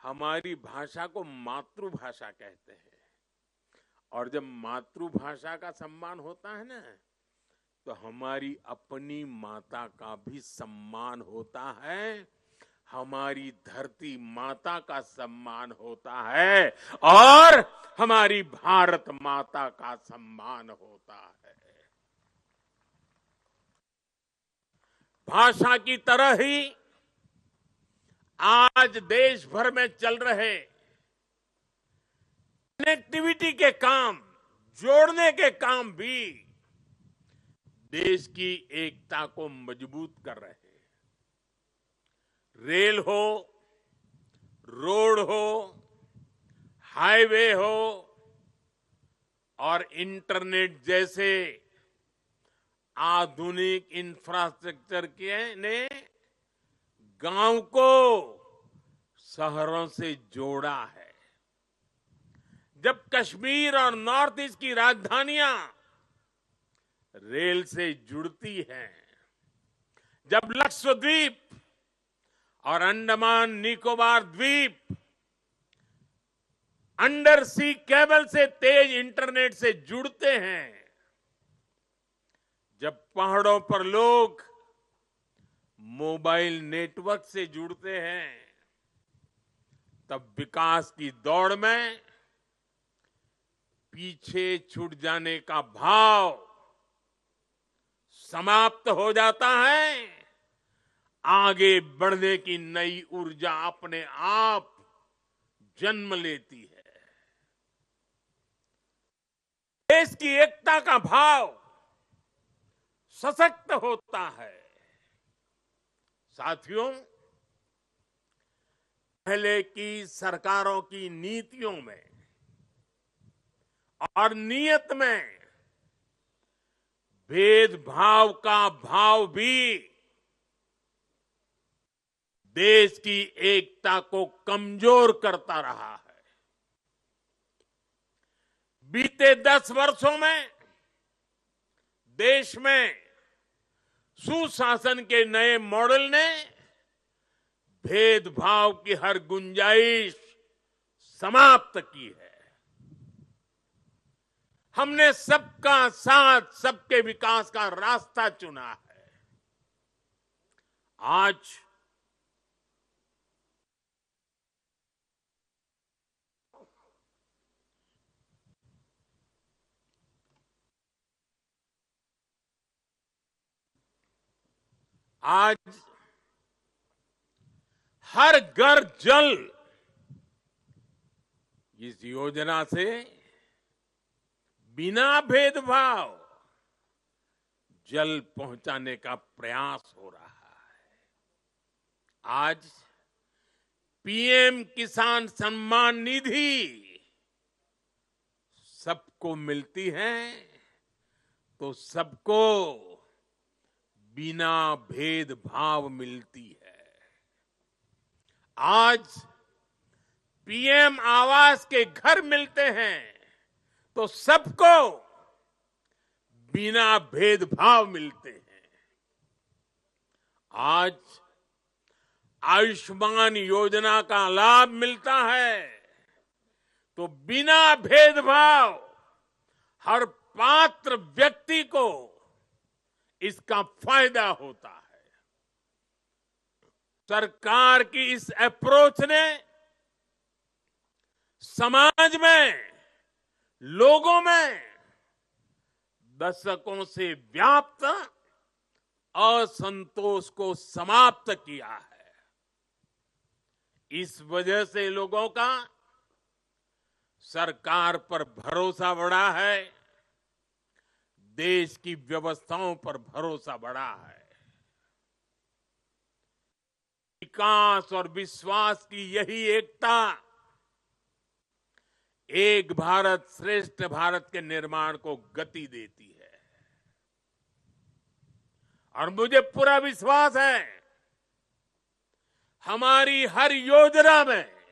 हमारी भाषा को मातृभाषा कहते हैं। और जब मातृभाषा का सम्मान होता है ना, तो हमारी अपनी माता का भी सम्मान होता है, हमारी धरती माता का सम्मान होता है और हमारी भारत माता का सम्मान होता है। भाषा की तरह ही आज देश भर में चल रहे कनेक्टिविटी के काम, जोड़ने के काम भी देश की एकता को मजबूत कर रहे हैं। रेल हो, रोड हो, हाईवे हो और इंटरनेट जैसे आधुनिक इंफ्रास्ट्रक्चर के ने गांव को शहरों से जोड़ा है। जब कश्मीर और नॉर्थ ईस्ट की राजधानियां रेल से जुड़ती हैं, जब लक्षद्वीप और अंडमान निकोबार द्वीप अंडर सी केबल से तेज इंटरनेट से जुड़ते हैं, जब पहाड़ों पर लोग मोबाइल नेटवर्क से जुड़ते हैं, तब विकास की दौड़ में पीछे छूट जाने का भाव समाप्त हो जाता है। आगे बढ़ने की नई ऊर्जा अपने आप जन्म लेती है। देश की एकता का भाव सशक्त होता है। साथियों, पहले की सरकारों की नीतियों में और नीयत में भेदभाव का भाव भी देश की एकता को कमजोर करता रहा है। बीते 10 वर्षों में देश में सुशासन के नए मॉडल ने भेदभाव की हर गुंजाइश समाप्त की है। हमने सबका साथ, सबके विकास का रास्ता चुना है। आज हर घर जल, इस योजना से बिना भेदभाव जल पहुंचाने का प्रयास हो रहा है। आज पीएम किसान सम्मान निधि सबको मिलती है, तो सबको बिना भेदभाव मिलती है। आज पीएम आवास के घर मिलते हैं, तो सबको बिना भेदभाव मिलते हैं। आज आयुष्मान योजना का लाभ मिलता है, तो बिना भेदभाव हर पात्र व्यक्ति को इसका फायदा होता है। सरकार की इस अप्रोच ने समाज में, लोगों में दशकों से व्याप्त असंतोष को समाप्त किया है। इस वजह से लोगों का सरकार पर भरोसा बढ़ा है, देश की व्यवस्थाओं पर भरोसा बढ़ा है। विकास और विश्वास की यही एकता एक भारत श्रेष्ठ भारत के निर्माण को गति देती है। और मुझे पूरा विश्वास है, हमारी हर योजना में,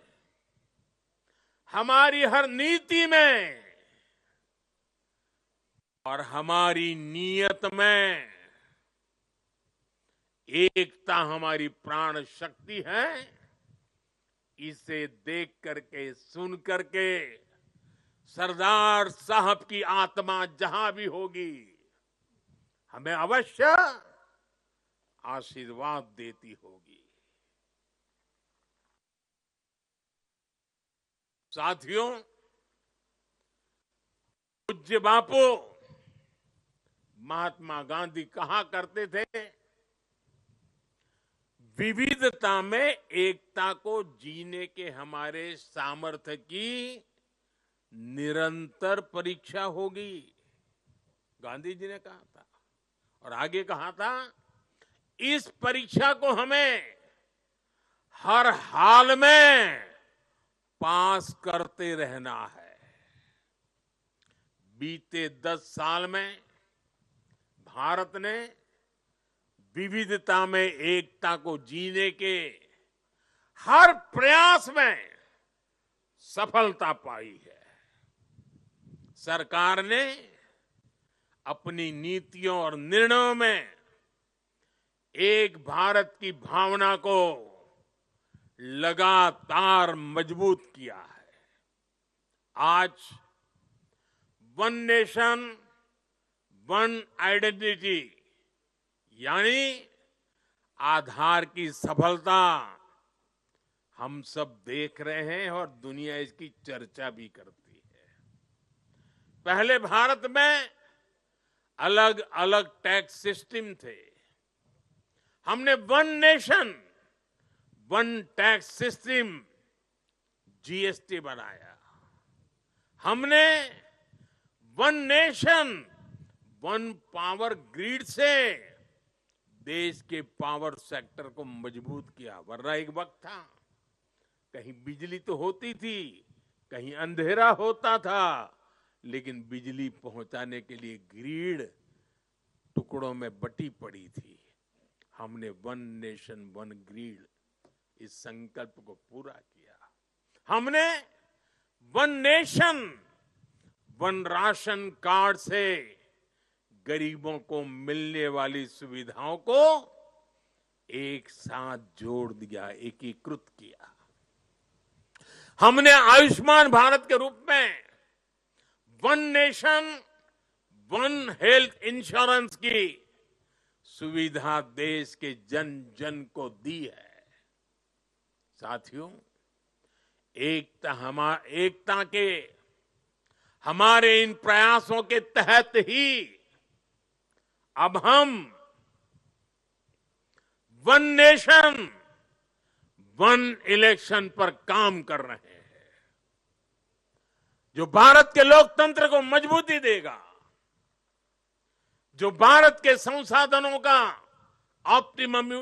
हमारी हर नीति में और हमारी नीयत में एकता हमारी प्राण शक्ति है। इसे देख करके सुन करके सरदार साहब की आत्मा जहां भी होगी हमें अवश्य आशीर्वाद देती होगी। साथियों, पूज्य बापू महात्मा गांधी कहा करते थे, विविधता में एकता को जीने के हमारे सामर्थ्य की निरंतर परीक्षा होगी। गांधी जी ने कहा था और आगे कहा था, इस परीक्षा को हमें हर हाल में पास करते रहना है। बीते 10 साल में भारत ने विविधता में एकता को जीने के हर प्रयास में सफलता पाई है। सरकार ने अपनी नीतियों और निर्णयों में एक भारत की भावना को लगातार मजबूत किया है। आज वन नेशन वन आइडेंटिटी यानी आधार की सफलता हम सब देख रहे हैं और दुनिया इसकी चर्चा भी करती है। पहले भारत में अलग अलग टैक्स सिस्टम थे। हमने one nation one tax system GST बनाया। हमने one nation one power grid से देश के पावर सेक्टर को मजबूत किया। वरना एक वक्त था कहीं बिजली तो होती थी, कहीं अंधेरा होता था, लेकिन बिजली पहुंचाने के लिए ग्रिड टुकड़ों में बटी पड़ी थी। हमने वन नेशन वन ग्रिड इस संकल्प को पूरा किया। हमने one nation one ration card से गरीबों को मिलने वाली सुविधाओं को एक साथ जोड़ दिया, एकीकृत किया। हमने आयुष्मान भारत के रूप में one nation one health insurance की सुविधा देश के जन जन को दी है। साथियों, एकता के हमारे इन प्रयासों के तहत ही अब हम वन नेशन वन इलेक्शन पर काम कर रहे हैं, जो भारत के लोकतंत्र को मजबूती देगा, जो भारत के संसाधनों का ऑप्टिमम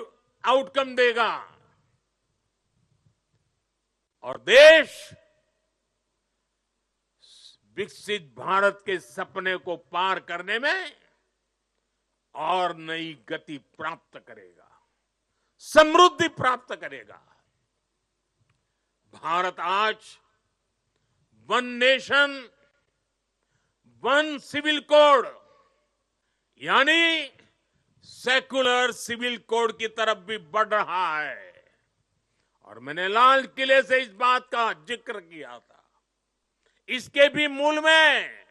आउटकम देगा और देश विकसित भारत के सपने को पार करने में और नई गति प्राप्त करेगा, समृद्धि प्राप्त करेगा। भारत आज one nation one civil code यानी सेकुलर सिविल कोड की तरफ भी बढ़ रहा है। और मैंने लाल किले से इस बात का जिक्र किया था। इसके भी मूल में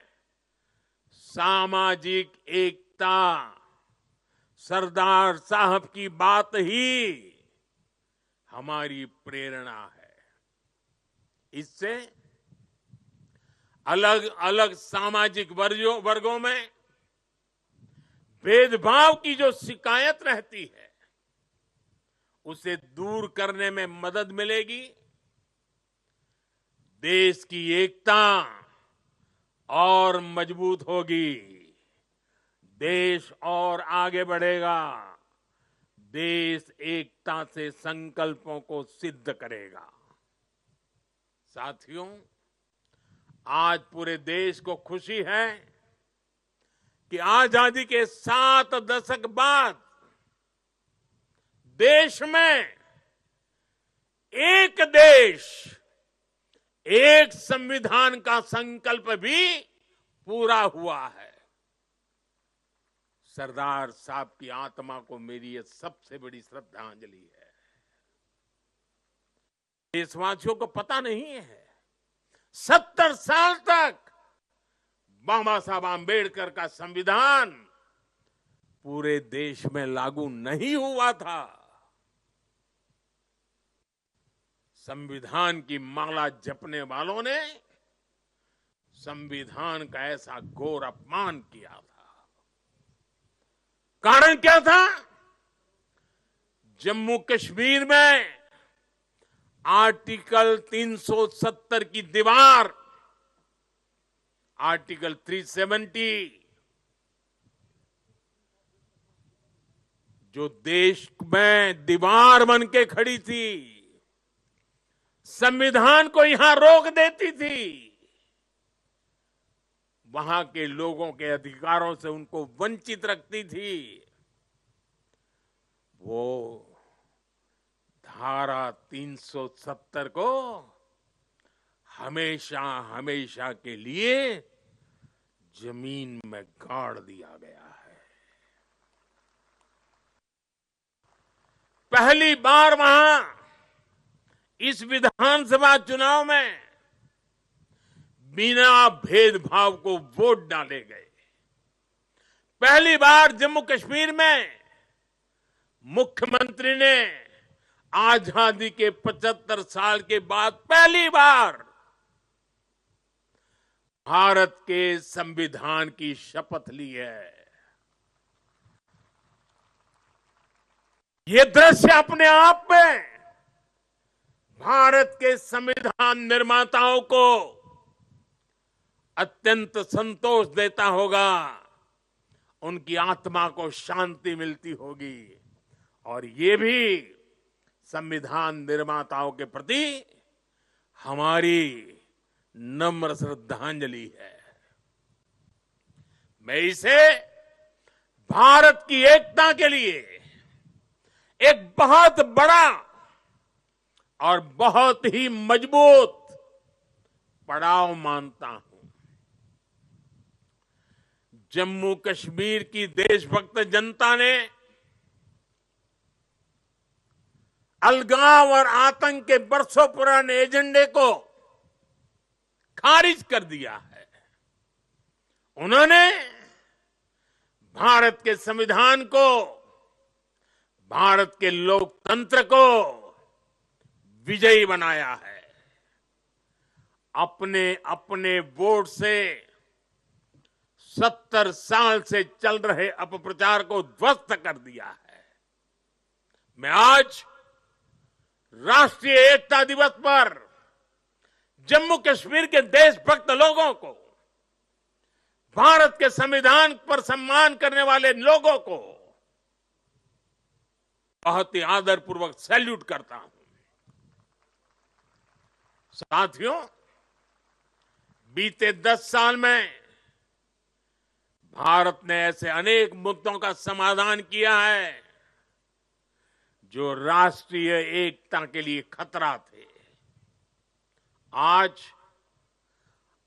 सामाजिक एकता, सरदार साहब की बात ही हमारी प्रेरणा है। इससे अलग अलग सामाजिक वर्गों में भेदभाव की जो शिकायत रहती है, उसे दूर करने में मदद मिलेगी। देश की एकता और मजबूत होगी, देश और आगे बढ़ेगा, देश एकता से संकल्पों को सिद्ध करेगा। साथियों, आज पूरे देश को खुशी है कि आजादी के 7 दशक बाद देश में एक देश एक संविधान का संकल्प भी पूरा हुआ है। सरदार साहब की आत्मा को मेरी ये सबसे बड़ी श्रद्धांजलि है। देशवासियों को पता नहीं है 70 साल तक बाबा साहब आम्बेडकर का संविधान पूरे देश में लागू नहीं हुआ था। संविधान की माला जपने वालों ने संविधान का ऐसा घोर अपमान किया था। कारण क्या था? जम्मू कश्मीर में आर्टिकल 370 की दीवार, आर्टिकल 370 जो देश में दीवार बन के खड़ी थी, संविधान को यहां रोक देती थी, वहां के लोगों के अधिकारों से उनको वंचित रखती थी। वो धारा 370 को हमेशा हमेशा के लिए जमीन में गाड़ दिया गया है। पहली बार वहां इस विधानसभा चुनाव में बिना भेदभाव को वोट डाले गए। पहली बार जम्मू कश्मीर में मुख्यमंत्री ने आजादी के 75 साल के बाद पहली बार भारत के संविधान की शपथ ली है। ये दृश्य अपने आप में भारत के संविधान निर्माताओं को अत्यंत संतोष देता होगा, उनकी आत्मा को शांति मिलती होगी, और ये भी संविधान निर्माताओं के प्रति हमारी नम्र श्रद्धांजलि है। मैं इसे भारत की एकता के लिए एक बहुत बड़ा और बहुत ही मजबूत पड़ाव मानता हूं। जम्मू कश्मीर की देशभक्त जनता ने अलगाव और आतंक के बरसों पुराने एजेंडे को खारिज कर दिया है। उन्होंने भारत के संविधान को, भारत के लोकतंत्र को विजयी बनाया है। अपने अपने वोट से 70 साल से चल रहे अपप्रचार को ध्वस्त कर दिया है। मैं आज राष्ट्रीय एकता दिवस पर जम्मू कश्मीर के देशभक्त लोगों को, भारत के संविधान पर सम्मान करने वाले लोगों को बहुत ही आदरपूर्वक सैल्यूट करता हूं। साथियों, बीते 10 साल में भारत ने ऐसे अनेक मुद्दों का समाधान किया है जो राष्ट्रीय एकता के लिए खतरा थे। आज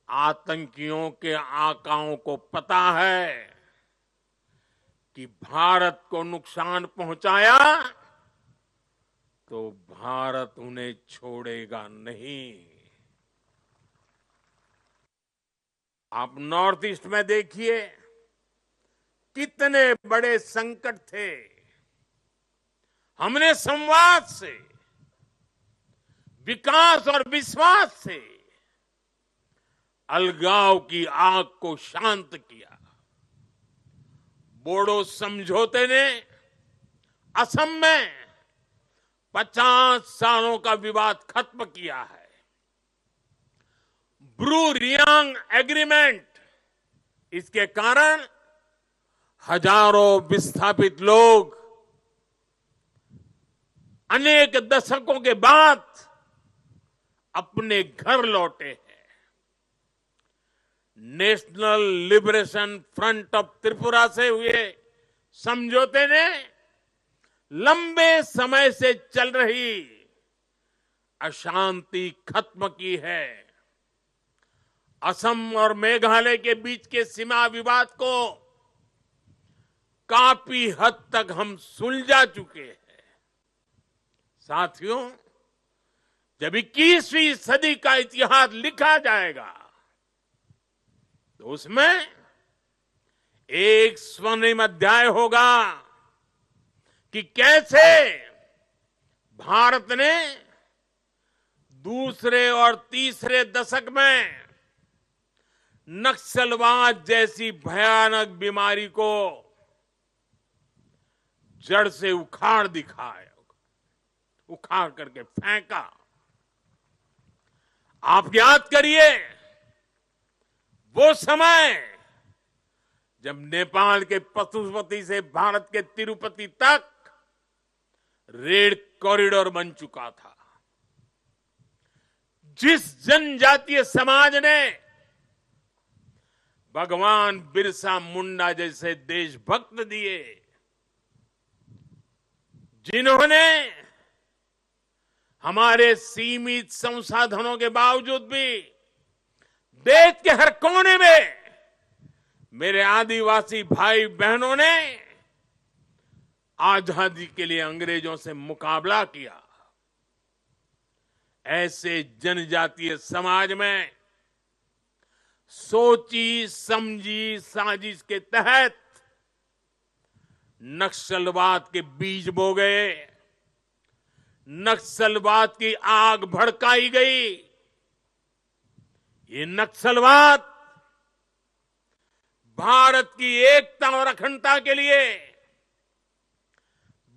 आतंकियों के आकाओं को पता है कि भारत को नुकसान पहुंचाया तो भारत उन्हें छोड़ेगा नहीं। आप नॉर्थ ईस्ट में देखिए कितने बड़े संकट थे। हमने संवाद से, विकास और विश्वास से अलगाव की आग को शांत किया। बोडो समझौते ने असम में 50 सालों का विवाद खत्म किया है। ब्रू रियांग एग्रीमेंट, इसके कारण हजारों विस्थापित लोग अनेक दशकों के बाद अपने घर लौटे हैं। National liberation front of Tripura से हुए समझौते ने लंबे समय से चल रही अशांति खत्म की है। असम और मेघालय के बीच के सीमा विवाद को काफी हद तक हम सुलझा चुके हैं। साथियों, जब 21वीं सदी का इतिहास लिखा जाएगा तो उसमें एक स्वर्णिम अध्याय होगा कि कैसे भारत ने दूसरे और तीसरे दशक में नक्सलवाद जैसी भयानक बीमारी को जड़ से उखाड़ दिखाया, उखाड़ करके फेंका। आप याद करिए वो समय जब नेपाल के पशुपति से भारत के तिरुपति तक रेल कॉरिडोर बन चुका था। जिस जनजातीय समाज ने भगवान बिरसा मुंडा जैसे देशभक्त दिए, जिन्होंने हमारे सीमित संसाधनों के बावजूद भी देश के हर कोने में मेरे आदिवासी भाई बहनों ने आजादी के लिए अंग्रेजों से मुकाबला किया, ऐसे जनजातीय समाज में सोची समझी साजिश के तहत नक्सलवाद के बीज बो गए, नक्सलवाद की आग भड़काई गई। ये नक्सलवाद भारत की एकता और अखंडता के लिए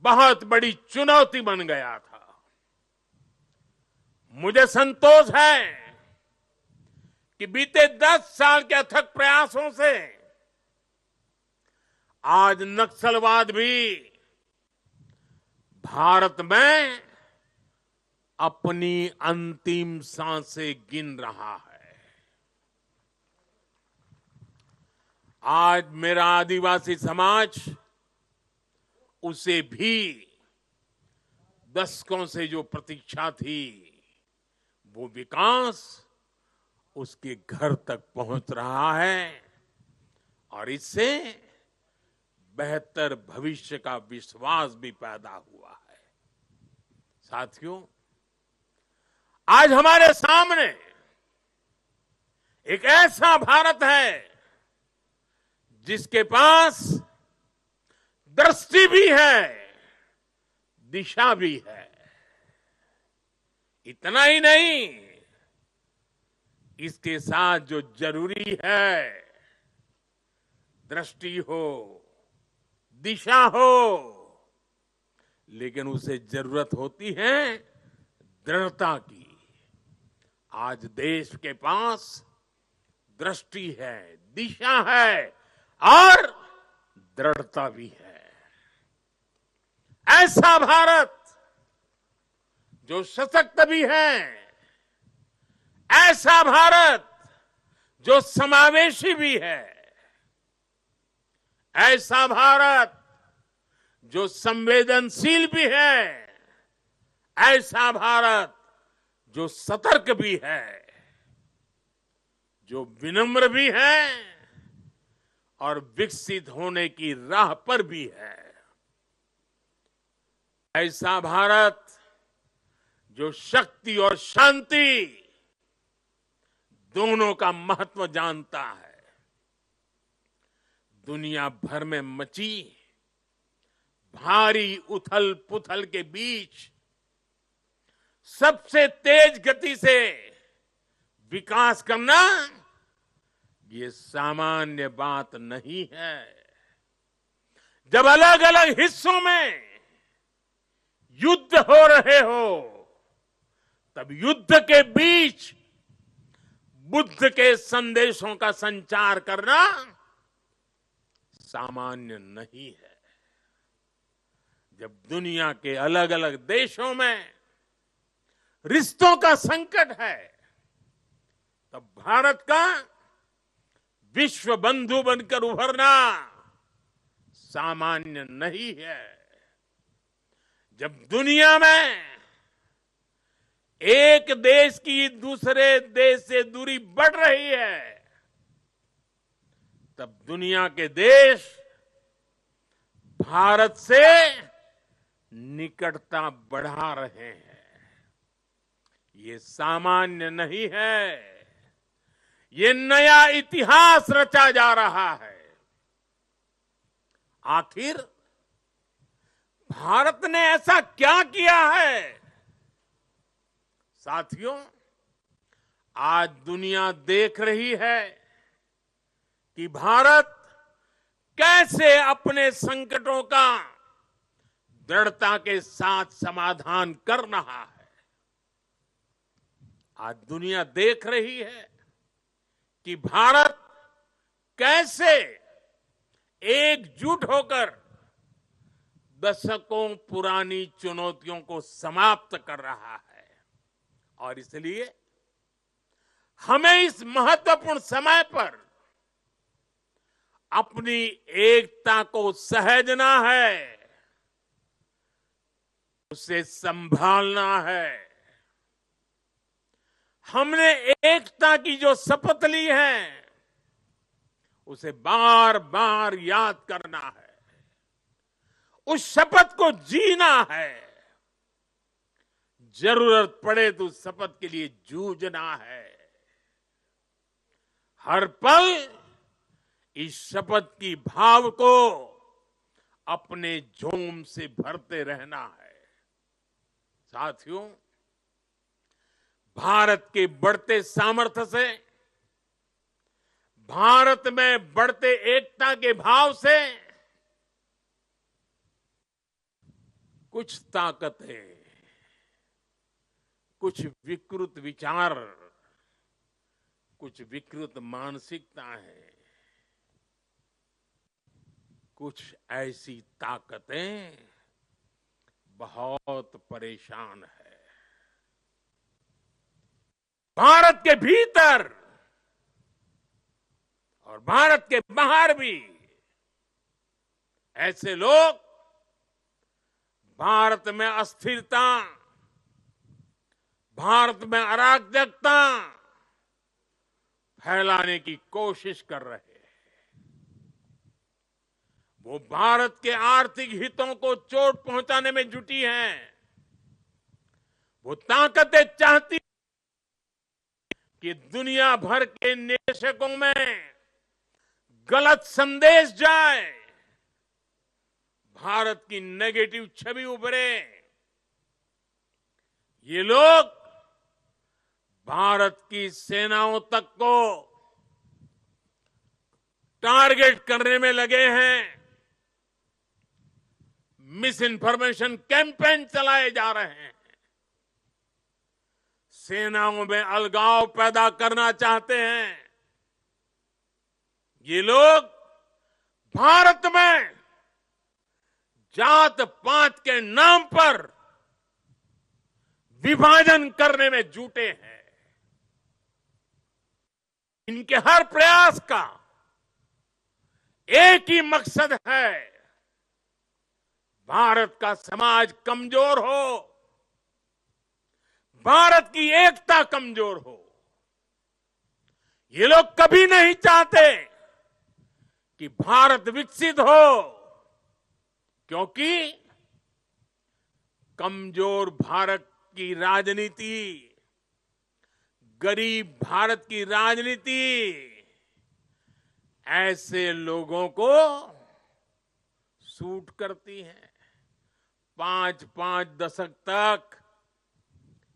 बहुत बड़ी चुनौती बन गया था। मुझे संतोष है कि बीते 10 साल के अथक प्रयासों से आज नक्सलवाद भी भारत में अपनी अंतिम सांसें गिन रहा है। आज मेरा आदिवासी समाज उसे भी दशकों से जो प्रतीक्षा थी, वो विकास उसके घर तक पहुंच रहा है और इससे बेहतर भविष्य का विश्वास भी पैदा हुआ है। साथियों, आज हमारे सामने एक ऐसा भारत है जिसके पास दृष्टि भी है, दिशा भी है। इतना ही नहीं, इसके साथ जो जरूरी है, दृष्टि हो, दिशा हो, लेकिन उसे जरूरत होती है दृढ़ता की। आज देश के पास दृष्टि है, दिशा है और दृढ़ता भी है। ऐसा भारत जो सशक्त भी है, ऐसा भारत जो समावेशी भी है, ऐसा भारत जो संवेदनशील भी है, ऐसा भारत जो सतर्क भी है, जो विनम्र भी है और विकसित होने की राह पर भी है। ऐसा भारत जो शक्ति और शांति दोनों का महत्व जानता है। दुनिया भर में मची भारी उथल पुथल के बीच सबसे तेज गति से विकास करना ये सामान्य बात नहीं है। जब अलग अलग हिस्सों में युद्ध हो रहे हो, तब युद्ध के बीच बुद्ध के संदेशों का संचार करना सामान्य नहीं है। जब दुनिया के अलग अलग देशों में रिश्तों का संकट है, तब भारत का विश्व बंधु बनकर उभरना सामान्य नहीं है। जब दुनिया में एक देश की दूसरे देश से दूरी बढ़ रही है, तब दुनिया के देश भारत से निकटता बढ़ा रहे हैं। ये सामान्य नहीं है, ये नया इतिहास रचा जा रहा है। आखिर भारत ने ऐसा क्या किया है? साथियों, आज दुनिया देख रही है कि भारत कैसे अपने संकटों का दृढ़ता के साथ समाधान कर रहा है। आज दुनिया देख रही है कि भारत कैसे एकजुट होकर दशकों पुरानी चुनौतियों को समाप्त कर रहा है। और इसलिए हमें इस महत्वपूर्ण समय पर अपनी एकता को सहेजना है, उसे संभालना है। हमने एकता की जो शपथ ली है, उसे बार बार याद करना है, उस शपथ को जीना है। जरूरत पड़े तो उस शपथ के लिए जूझना है। हर पल इस शपथ की भाव को अपने जोम से भरते रहना है। साथियों, भारत के बढ़ते सामर्थ्य से, भारत में बढ़ते एकता के भाव से कुछ ताकतें, कुछ विकृत विचार, कुछ विकृत मानसिकताएं, कुछ ऐसी ताकतें बहुत परेशान है। भारत के भीतर और भारत के बाहर भी ऐसे लोग भारत में अस्थिरता, भारत में अराजकता फैलाने की कोशिश कर रहे हैं। वो भारत के आर्थिक हितों को चोट पहुंचाने में जुटी हैं। वो ताकतें चाहती कि दुनिया भर के निवेशकों में गलत संदेश जाए, भारत की नेगेटिव छवि उभरे। ये लोग भारत की सेनाओं तक को टारगेट करने में लगे हैं। मिस इन्फॉर्मेशन कैंपेन चलाए जा रहे हैं। सेनाओं में अलगाव पैदा करना चाहते हैं। ये लोग भारत में जात पात के नाम पर विभाजन करने में जुटे हैं। इनके हर प्रयास का एक ही मकसद है, भारत का समाज कमजोर हो, भारत की एकता कमजोर हो। ये लोग कभी नहीं चाहते कि भारत विकसित हो, क्योंकि कमजोर भारत की राजनीति, गरीब भारत की राजनीति ऐसे लोगों को सूट करती है। 5-5 दशक तक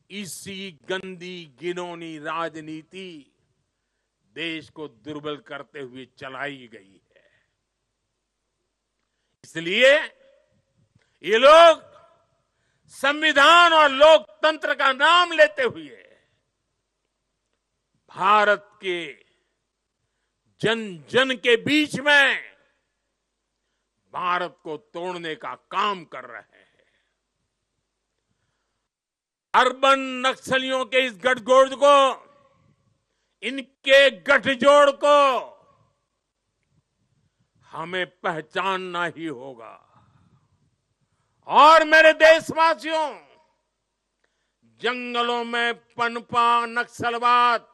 इसी गंदी घिनौनी राजनीति देश को दुर्बल करते हुए चलाई गई है। इसलिए ये लोग संविधान और लोकतंत्र का नाम लेते हुए भारत के जन जन के बीच में भारत को तोड़ने का काम कर रहे हैं। अर्बन नक्सलियों के इस गठजोड़ को, इनके गठजोड़ को हमें पहचानना ही होगा। और मेरे देशवासियों, जंगलों में पनपा नक्सलवाद,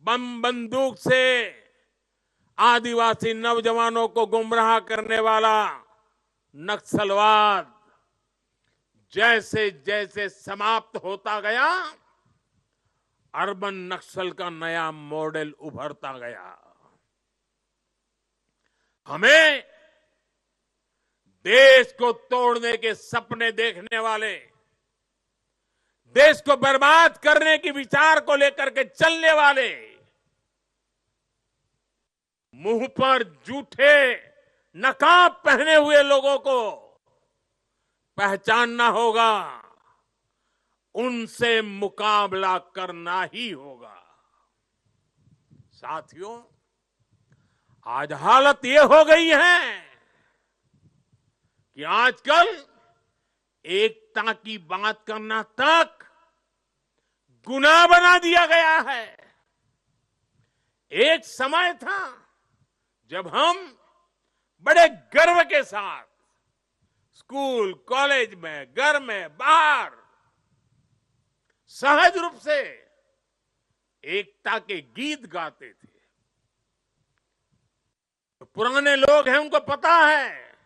बम बंदूक से आदिवासी नौजवानों को गुमराह करने वाला नक्सलवाद, जैसे जैसे समाप्त होता गया, अर्बन नक्सल का नया मॉडल उभरता गया। हमें देश को तोड़ने के सपने देखने वाले, देश को बर्बाद करने की विचार को लेकर के चलने वाले, मुंह पर जूठे नकाब पहने हुए लोगों को पहचानना होगा, उनसे मुकाबला करना ही होगा। साथियों, आज हालत ये हो गई है कि आजकल एकता की बात करना तक गुनाह बना दिया गया है। एक समय था जब हम बड़े गर्व के साथ स्कूल, कॉलेज में, घर में, बाहर सहज रूप से एकता के गीत गाते थे। तो पुराने लोग हैं, उनको पता है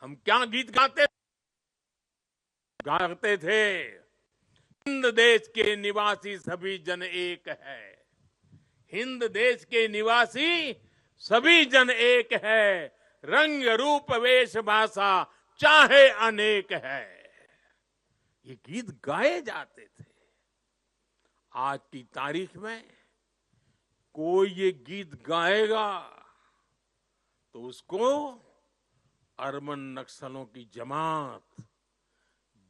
हम क्या गीत गाते थे। हिंद देश के निवासी सभी जन एक है, हिंद देश के निवासी सभी जन एक है, रंग रूप वेश भाषा चाहे अनेक है। ये गीत गाए जाते थे। आज की तारीख में कोई ये गीत गाएगा तो उसको अर्बन नक्सलों की जमात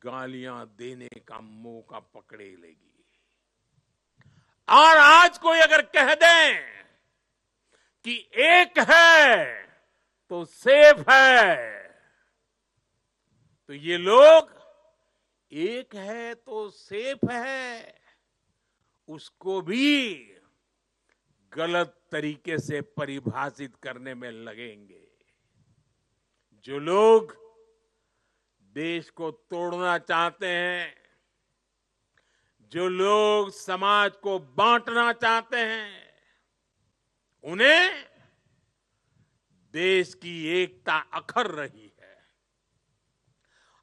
गालियां देने का मौका पकड़े लेगी। और आज कोई अगर कह दें कि एक है तो सेफ है, तो ये लोग एक है तो सेफ है उसको भी गलत तरीके से परिभाषित करने में लगेंगे। जो लोग देश को तोड़ना चाहते हैं, जो लोग समाज को बांटना चाहते हैं, उन्हें देश की एकता अखर रही है।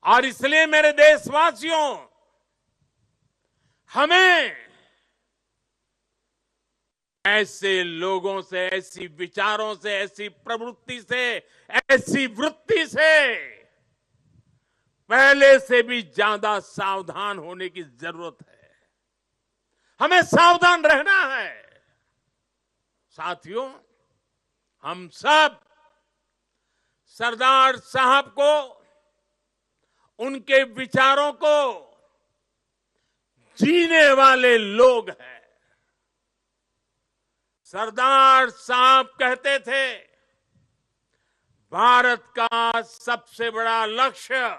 और इसलिए मेरे देशवासियों, हमें ऐसे लोगों से, ऐसी विचारों से, ऐसी प्रवृत्ति से, ऐसी वृत्ति से पहले से भी ज्यादा सावधान होने की जरूरत है। हमें सावधान रहना है। साथियों, हम सब सरदार साहब को, उनके विचारों को जीने वाले लोग हैं। सरदार साहब कहते थे, भारत का सबसे बड़ा लक्ष्य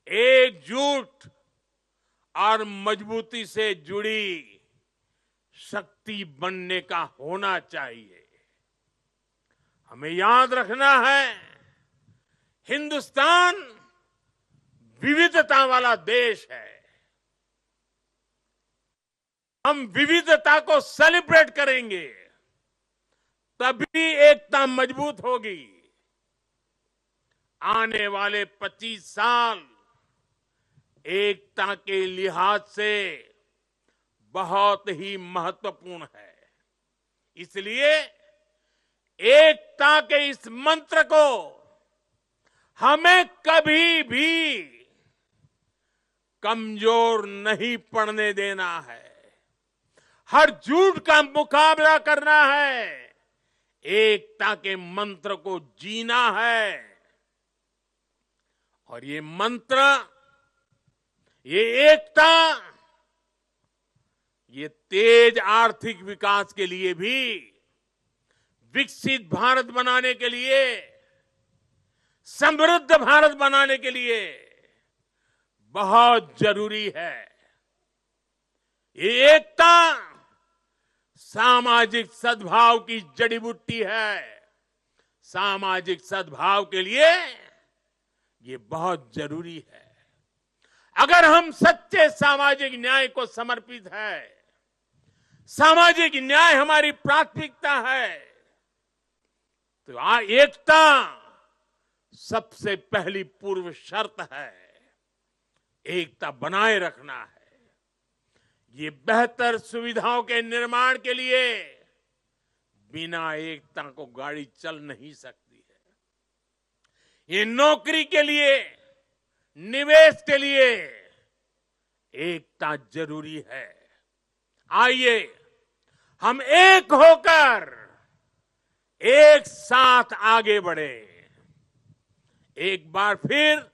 एकजुट और मजबूती से जुड़ी शक्ति बनने का होना चाहिए। हमें याद रखना है, हिंदुस्तान विविधता वाला देश है। हम विविधता को सेलिब्रेट करेंगे, तभी एकता मजबूत होगी। आने वाले 25 साल एकता के लिहाज से बहुत ही महत्वपूर्ण है। इसलिए एकता के इस मंत्र को हमें कभी भी कमजोर नहीं पड़ने देना है। हर झूठ का मुकाबला करना है, एकता के मंत्र को जीना है। और ये मंत्र, ये एकता, ये तेज आर्थिक विकास के लिए भी, विकसित भारत बनाने के लिए, समृद्ध भारत बनाने के लिए बहुत जरूरी है। ये एकता सामाजिक सद्भाव की जड़ी बूटी है। सामाजिक सद्भाव के लिए ये बहुत जरूरी है। अगर हम सच्चे सामाजिक न्याय को समर्पित है, सामाजिक न्याय हमारी प्राथमिकता है, तो एकता सबसे पहली पूर्व शर्त है। एकता बनाए रखना है। ये बेहतर सुविधाओं के निर्माण के लिए बिना एकता को गाड़ी चल नहीं सकती है। ये नौकरी के लिए, निवेश के लिए एकता जरूरी है। आइए हम एक होकर एक साथ आगे बढ़े। एक बार फिर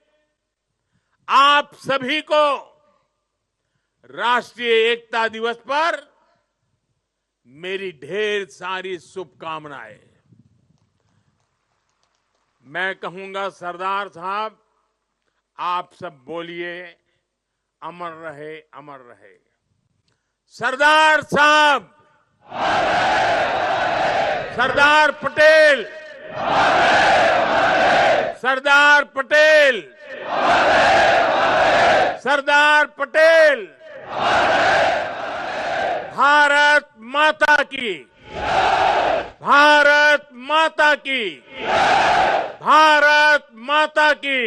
आप सभी को राष्ट्रीय एकता दिवस पर मेरी ढेर सारी शुभकामनाएं। मैं कहूंगा सरदार साहब, आप सब बोलिए, अमर रहे, अमर रहे। सरदार साहब, सरदार पटेल, सरदार पटेल, सरदार पटेल। भारत माता की, भारत माता की, भारत माता की।